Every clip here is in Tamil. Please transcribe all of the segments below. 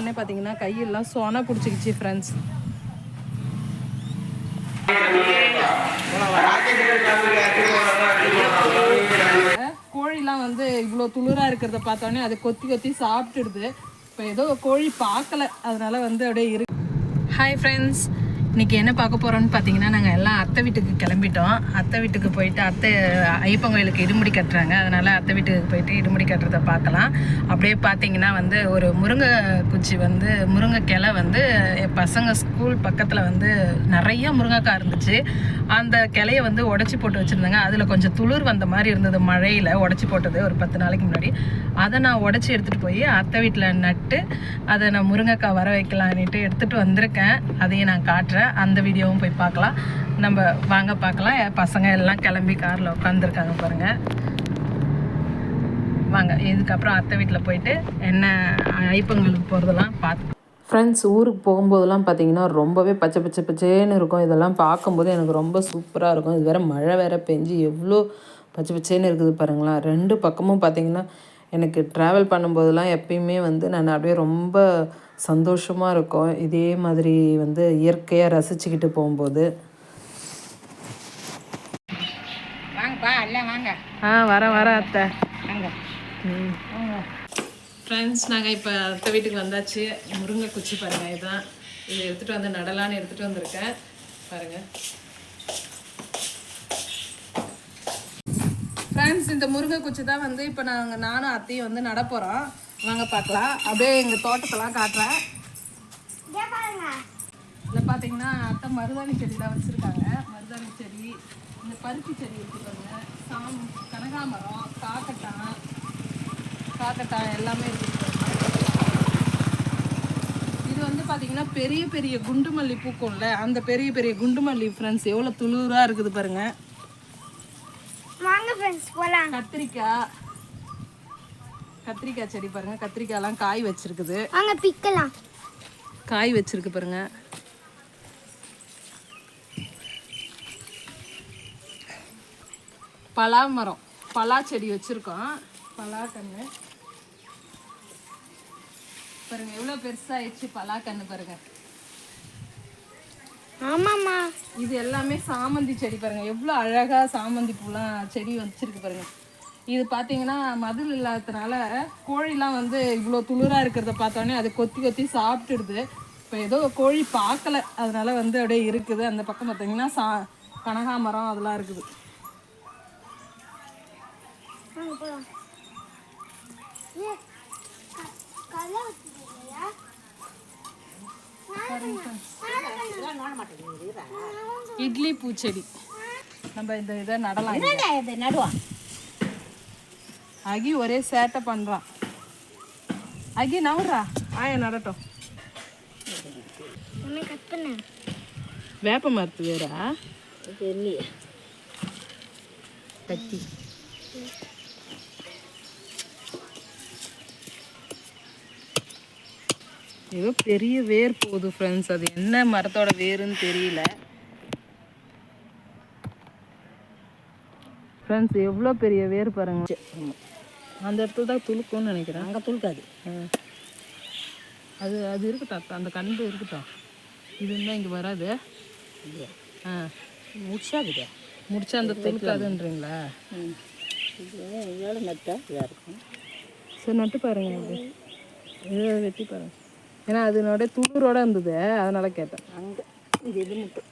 பார்த்தோன்னே பார்த்தீங்கன்னா கையெல்லாம் சொனை பிடிச்சிக்கிச்சு ஃப்ரெண்ட்ஸ். கோழிலாம் வந்து இவ்வளோ துளிராக இருக்கிறத பார்த்தோன்னே அது கொத்தி கொத்தி சாப்பிட்டுடுது. இப்போ ஏதோ கோழி பார்க்கல, அதனால வந்து அப்படியே இருக்கு. ஹாய் ஃப்ரெண்ட்ஸ், இன்றைக்கி என்ன பார்க்க போகிறோன்னு பார்த்தீங்கன்னா, நாங்கள் எல்லாம் அத்தை வீட்டுக்கு கிளம்பிட்டோம். அத்தை வீட்டுக்கு போயிட்டு அத்தை ஐயப்பன் கோயிலுக்கு இடுமுடி கட்டுறாங்க. அதனால் அத்தை வீட்டுக்கு போயிட்டு இடுமுடி கட்டுறதை பார்க்கலாம். அப்படியே பார்த்தீங்கன்னா வந்து ஒரு முருங்கை குச்சி வந்து முருங்கை கிளை வந்து என் பசங்க ஸ்கூல் பக்கத்தில் வந்து நிறைய முருங்கைக்காய் இருந்துச்சு. அந்த கிளையை வந்து உடச்சி போட்டு வச்சுருந்தாங்க. அதில் கொஞ்சம் துளிர் வந்த மாதிரி இருந்தது, மழையில் உடச்சி போட்டது ஒரு 10 நாளைக்கு முன்னாடி. அதை நான் உடச்சி எடுத்துகிட்டு போய் அத்தை வீட்டில் நட்டு அதை நான் முருங்கைக்காய் வர வைக்கலான்ட்டு எடுத்துகிட்டு வந்திருக்கேன். அதையும் நான் காட்டுறேன். அந்த வீடியோவும் போய் பார்க்கலாம். நம்ம வாங்க பார்க்கலாம். பசங்க எல்லாம் கிளம்பி காரில் உட்காந்துருக்காங்க பாருங்கள். வாங்க, இதுக்கப்புறம் அத்தை வீட்டில் போயிட்டு என்ன ஐப்பங்களுக்கு போகிறதெல்லாம் பார்த்து. ஃப்ரெண்ட்ஸ், ஊருக்கு போகும்போதெல்லாம் பார்த்தீங்கன்னா ரொம்பவே பச்சை பச்சை பச்சேன்னு இருக்கும். இதெல்லாம் பார்க்கும்போது எனக்கு ரொம்ப சூப்பராக இருக்கும். இது வேறு மழை வேறு பெஞ்சு எவ்வளோ பச்சை பச்சேன்னு இருக்குது பாருங்களேன். 2 பக்கமும் பார்த்தீங்கன்னா எனக்கு ட்ராவல் பண்ணும்போதெல்லாம் எப்பயுமே வந்து நான் அப்படியே ரொம்ப சந்தோஷமாக இருக்கும். இதே மாதிரி வந்து இயற்கையாக ரசிச்சுக்கிட்டு போகும்போது. வாங்கப்பா, எல்லாம் வாங்க. வர அத்தை. ஃப்ரெண்ட்ஸ், நாங்கள் இப்போ அத்தை வீட்டுக்கு வந்தாச்சு. முருங்கை குச்சி பாருங்கள், இதுதான். இதை எடுத்துகிட்டு வந்து நடலான்னு எடுத்துகிட்டு வந்திருக்கேன் பாருங்கள். ஃப்ரெண்ட்ஸ், இந்த முருங்கை குச்சி தான் வந்து இப்போ நானும் அத்தையும் வந்து நட போகிறோம். வாங்க பார்க்கலாம். அப்படியே எங்கள் தோட்டத்தெல்லாம் காட்டுறேன். இதில் பார்த்தீங்கன்னா அத்தை மருதாணி செடிலாம் வச்சுருக்காங்க. மருதாணி செடி, இந்த பருத்தி செடி வச்சுருக்காங்க, கனகாமரம், காக்கட்டான் எல்லாமே இருக்குது. இது வந்து பார்த்தீங்கன்னா பெரிய பெரிய குண்டு மல்லி பூக்கும்ல, அந்த பெரிய பெரிய குண்டு மல்லி ஃப்ரெண்ட்ஸ் எவ்வளோ துளிராக இருக்குது பாருங்கள். கத்திரிக்காய் செடி பாருங்க. கத்திரிக்காயெல்லாம் காய் வச்சிருக்குது. காய் வச்சிருக்கு பாருங்க. பலா மரம், பலா செடி வச்சிருக்கோம். பலா கண்ணு பாருங்க எவ்வளவு பெருசாயிடுச்சு. பலா கண்ணு பாருங்க. ஆமாம்மா, இது எல்லாமே சாமந்தி செடி பாருங்க. எவ்வளோ அழகா சாமந்தி பூலாம் செடி வச்சிருக்கு பாருங்க. இது பார்த்தீங்கன்னா மதில் இல்லாததுனால கோழிலாம் வந்து இவ்வளோ துளிராக இருக்கிறத பார்த்தோன்னே அது கொத்தி கொத்தி சாப்பிட்டுடுது. இப்போ ஏதோ கோழி பார்க்கல, அதனால வந்து அப்படியே இருக்குது. அந்த பக்கம் பார்த்தீங்கன்னா கனகாமரம் அதெல்லாம் இருக்குது. இட்லி பூச்செடி நம்ம இந்த இதை நடலாம். அகி ஒரே சேட்டை பண்றான். அகி நவுறா, ஆய நடட்டும். வேப்ப மரத்து வேறா கத்தி. ஏதோ பெரிய வேர் போகுது ஃப்ரெண்ட்ஸ். அது என்ன மரத்தோட வேருன்னு தெரியல ஃப்ரெண்ட்ஸ். எவ்வளோ பெரிய வேர் பாருங்க. அந்த இடத்துல தான் துளுக்கும்னு நினைக்கிறேன். அங்கே துளுக்காது. அது அது இருக்கட்டும், அந்த கண்டு இருக்கட்டும். இது இன்னும் இங்கே வராது. முடிச்சாகுது. முடிச்சா அந்த துளுக்காதுன்றீங்களா? எவ்வளோ நட்டா இதாக இருக்கும். சரி, நட்டு பாருங்க. இது வெட்டி பாருங்க. ஏன்னா அதனோட துளிரோட இருந்தது, அதனால கேட்டேன். அங்கே இது இது மட்டும்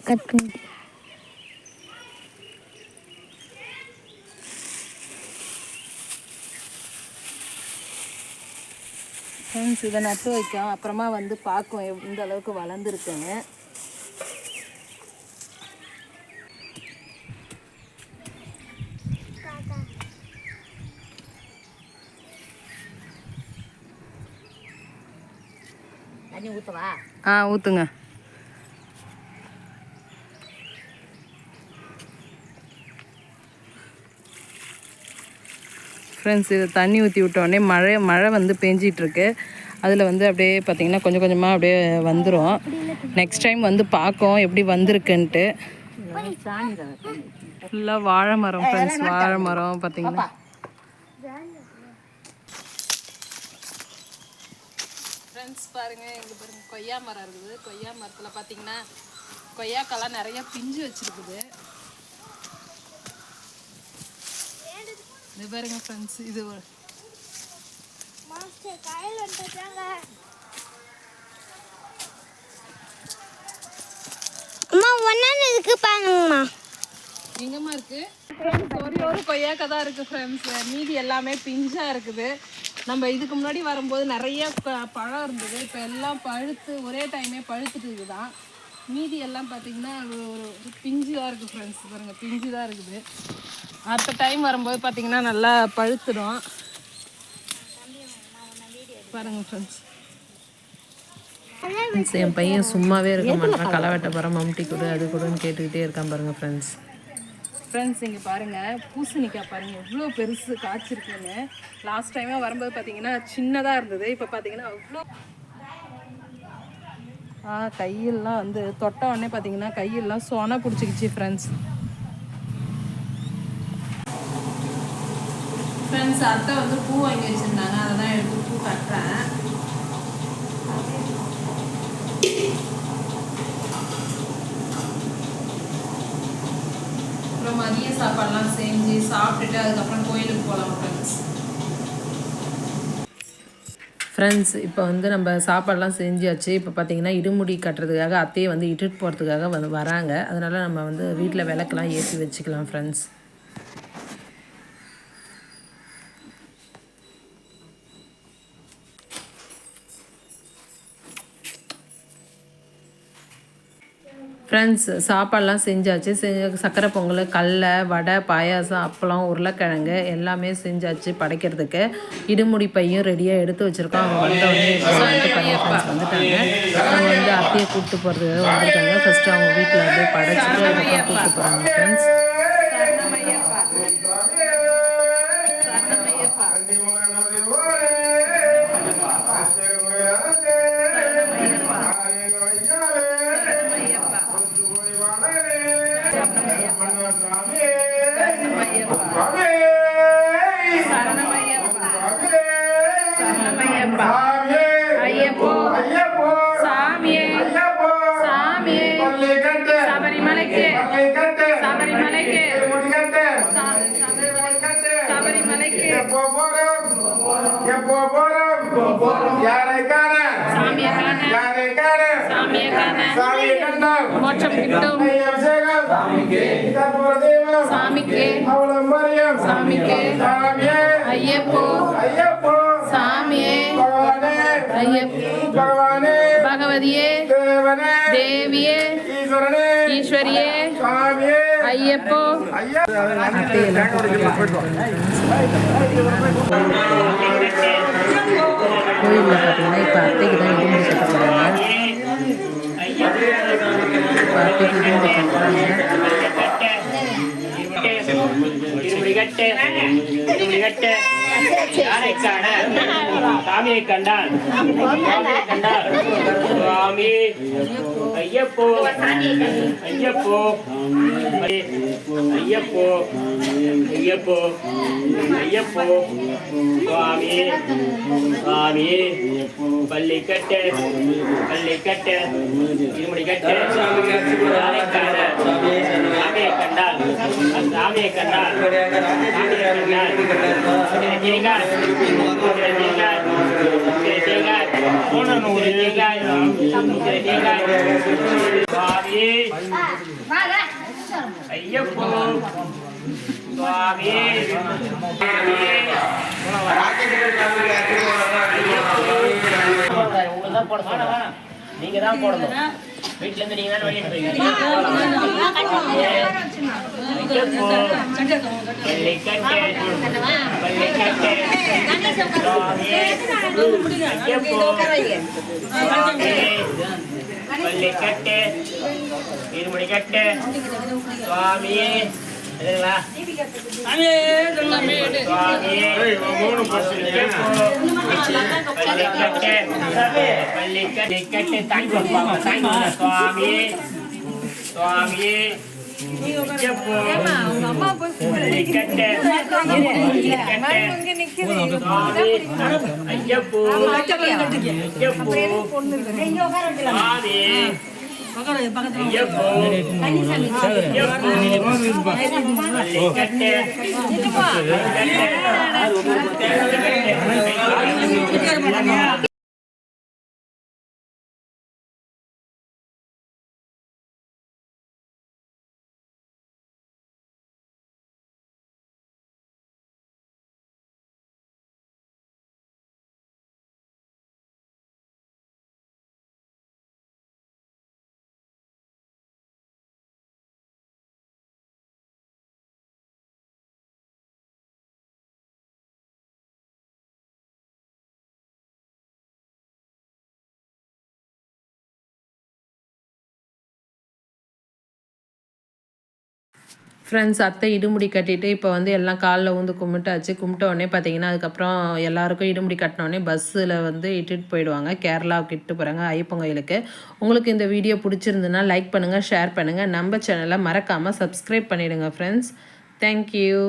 கட் பண்ணி. ஃப்ரெண்ட்ஸ், இதை நட்டு வைக்கும். அப்புறமா வந்து பார்க்கும் இந்த அளவுக்கு வளர்ந்துருக்குன்னு. தண்ணி ஊற்றவா? ஊற்றுங்க. ஃப்ரெண்ட்ஸ், இதை தண்ணி ஊற்றி விட்டோடனே மழை வந்து பெஞ்சிட்ருக்கு. அதில் வந்து அப்படியே பார்த்திங்கன்னா கொஞ்சம் கொஞ்சமாக அப்படியே வந்துடும். நெக்ஸ்ட் டைம் வந்து பார்க்கும் எப்படி வந்திருக்குன்ட்டு. ஃபுல்லாக வாழை மரம் ஃப்ரெண்ட்ஸ். வாழை மரம் பார்த்திங்கன்னா ஃப்ரெண்ட்ஸ் பாருங்க, எங்க பாருங்க கொய்யா மரம் இருக்குது. கொய்யா மரத்துல பாத்தீங்கன்னா கொய்யாக்காலாம் நிறைய பிஞ்சு வச்சிருக்குது. இது பாருங்க ஃப்ரெண்ட்ஸ், இது அம்மா ஒன்னான இருக்கு பாருங்கம்மா. எங்கம்மா இருக்கு? ஒரே ஒரு கொய்யாக்காய் தான் இருக்கு ஃப்ரெண்ட்ஸ். மீதி எல்லாமே பிஞ்சா இருக்குது. நம்ம இதுக்கு முன்னாடி வரும்போது நிறைய பழம் இருந்தது. இப்போ எல்லாம் பழுத்து ஒரே டைமே பழுத்துட்டு இருக்குதான். மீதி எல்லாம் பார்த்தீங்கன்னா ஒரு பிஞ்சு தான் இருக்குது ஃப்ரெண்ட்ஸ். பாருங்க, பிஞ்சு தான் இருக்குது. அடுத்த டைம் வரும்போது பார்த்தீங்கன்னா நல்லா பழுத்துடும். பாருங்க ஃப்ரெண்ட்ஸ். என் பையன் சும்மாவே இருக்க மாட்டான். களை வெட்ட போகிற மம்டி கொடு அது கொடுன்னு கேட்டுக்கிட்டே இருக்கான் பாருங்க ஃப்ரெண்ட்ஸ். ஃப்ரெண்ட்ஸ் இங்கே பாருங்கள், பூசணிக்காய் பாருங்கள் எவ்வளோ பெருசு காய்ச்சிருக்குன்னு. லாஸ்ட் டைமாக வரும்போது பார்த்தீங்கன்னா சின்னதாக இருந்தது. இப்போ பார்த்தீங்கன்னா அவ்வளோ கையெல்லாம் வந்து தொட்ட உடனே பார்த்தீங்கன்னா கையெல்லாம் சொனை பிடிச்சிக்கிச்சு ஃப்ரெண்ட்ஸ். ஃப்ரெண்ட்ஸ் அத்தை வந்து பூ வாங்கி வச்சுருந்தாங்க, அதை தான் எடுத்து பூ கட்டுறேன். அப்புறம் மதிய சாப்பாடுலாம் செஞ்சு சாப்பிட்டுட்டு அதுக்கப்புறம் கோயிலுக்கு போகலாம் ஃப்ரெண்ட்ஸ். இப்போ வந்து நம்ம சாப்பாடெலாம் செஞ்சாச்சு. இப்போ பார்த்தீங்கன்னா இடுமுடி கட்டுறதுக்காக அத்தையை வந்து இட்டுட்டு போகிறதுக்காக வராங்க. அதனால் நம்ம வந்து வீட்டில் விளக்கெல்லாம் ஏற்றி வச்சுக்கலாம் ஃப்ரெண்ட்ஸ். ஃப்ரெண்ட்ஸ் சாப்பாடெலாம் செஞ்சாச்சு. சக்கரை பொங்கல், கடலை, வடை, பாயாசம், அப்பளம், உருளைக்கிழங்கு எல்லாமே செஞ்சாச்சு படைக்கிறதுக்கு. இடுமுடி பையும் ரெடியாக எடுத்து வச்சுருக்கோம். அவங்க வந்தவொடனே ஃப்ரெண்ட்ஸ் வந்துட்டாங்க. அவங்க வந்து அத்தையை கூப்பிட்டு போகிறதுக்காக வந்துட்டாங்க. ஃபஸ்ட்டு அவங்க வீட்டில் அப்படியே படைச்சிட்டு அதுக்கப்புறம் கூப்பிட்டு போகிறாங்க ஃப்ரெண்ட்ஸ். ஐயப்போ சாமியே சாமியே சபரிமலைக்கு சபரிமலைக்கு சபரிமலைக்கு மோட்சம் கிட்டும் சாமிக்கு சாமிக்கு ஐயப்போ சாமியே பகவதியே தேவியே ஈஸ்வரியே ஐயப்போ. அத்தையெல்லாம் கோயிலில் பார்த்தீங்கன்னா இப்போ அத்தைக்கு தான் இடுமுடி கட்ட போகிறாங்க. இப்போ அத்தைக்கு இடுமுடி கட்டுறாங்க. சாமியை கண்டான் சுவாமி ஐயப்போ ஐயப்போ ஐயப்போ ஐயப்போ ஐயப்போ சுவாமி சுவாமி பள்ளிக்கட்டு பள்ளிக்கட்டு இருமுடிக்கட்டு சாமியை கண்டான் சாமியை கண்டான் ஐயப்போ சுவாமி நீங்க தான் போடணும். வீட்டுல இருந்து நீங்க தான் பள்ளிக்கட்டு இருமுடிக்கட்டு சுவாமியே பள்ளிக்கட்டு தாங்கி சுவாமியே சுவாமியே ஏம்மா, உங்க அம்மா போய் கூப்பிடு. மணி இங்க நிக்குது. ஐயப்போ பொண்ணு இருக்கு. ஃப்ரெண்ட்ஸ், அத்தை இடுமுடி கட்டிட்டு இப்போ வந்து எல்லாம் காலில் ஊந்து கும்பிட்டாச்சு. கும்பிட்ட உடனே பார்த்தீங்கன்னா அதுக்கப்புறம் எல்லாருக்கும் இடுமுடி கட்டினோடனே பஸ்ஸில் வந்து இட்டுட்டு போயிடுவாங்க. கேரளாவுக்கு இட்டு போகிறாங்க ஐயப்பன் கோயிலுக்கு. உங்களுக்கு இந்த வீடியோ பிடிச்சிருந்துன்னா லைக் பண்ணுங்கள், ஷேர் பண்ணுங்கள். நம்ம சேனலை மறக்காமல் சப்ஸ்கிரைப் பண்ணிவிடுங்க ஃப்ரெண்ட்ஸ். தேங்க்யூ.